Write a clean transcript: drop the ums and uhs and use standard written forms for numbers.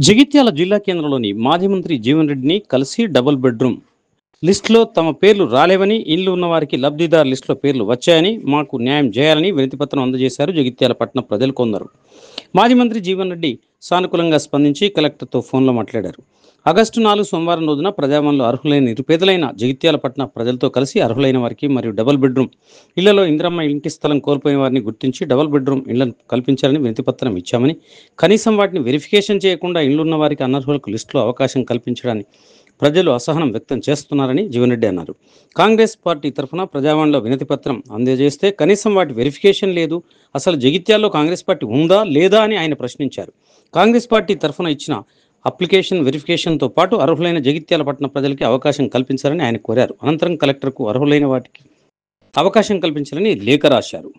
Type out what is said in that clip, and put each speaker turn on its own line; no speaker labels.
జగిత్యాల జిల్లా కేంద్రంలోని మాజీ మంత్రి జీవన్ రెడ్డిని కలిసి డబుల్ బెడ్రూమ్ లిస్టులో తమ పేర్లు రాలేవని, ఇల్లు ఉన్న వారికి లబ్ధిదారు లిస్టులో పేర్లు వచ్చాయని, మాకు న్యాయం చేయాలని వినతిపత్రం అందజేశారు జగిత్యాల పట్టణ ప్రజలు కొందరు. మాజీ మంత్రి జీవన్ రెడ్డి సానుకూలంగా స్పందించి కలెక్టర్తో ఫోన్లో మాట్లాడారు. ఆగస్టు 4 సోమవారం రోజున ప్రజాభవన్లో అర్హులైన నిరుపేదలైన జగిత్యాల పట్టణ ప్రజలతో కలిసి అర్హులైన వారికి మరియు డబుల్ బెడ్రూమ్ ఇళ్లలో ఇందిరమ్మ ఇంటి స్థలం కోల్పోయిన వారిని గుర్తించి డబుల్ బెడ్రూమ్ ఇళ్లను కల్పించాలని వినతిపత్రం ఇచ్చామని, కనీసం వాటిని వెరిఫికేషన్ చేయకుండా ఇళ్లున్న వారికి అనర్హులకు లిస్టులో అవకాశం కల్పించడానికి ప్రజలు అసహనం వ్యక్తం చేస్తున్నారని జీవన్ రెడ్డి అన్నారు. కాంగ్రెస్ పార్టీ తరఫున ప్రజావాణిలో వినతిపత్రం అందజేస్తే కనీసం వాటి వెరిఫికేషన్ లేదు, అసలు జగిత్యాల్లో కాంగ్రెస్ పార్టీ ఉందా లేదా అని ఆయన ప్రశ్నించారు. కాంగ్రెస్ పార్టీ తరఫున ఇచ్చిన అప్లికేషన్ వెరిఫికేషన్తో పాటు అర్హులైన జగిత్యాల పట్టణ ప్రజలకి అవకాశం కల్పించాలని ఆయన కోరారు. అనంతరం కలెక్టర్కు అర్హులైన వాటికి అవకాశం కల్పించాలని లేఖ రాశారు.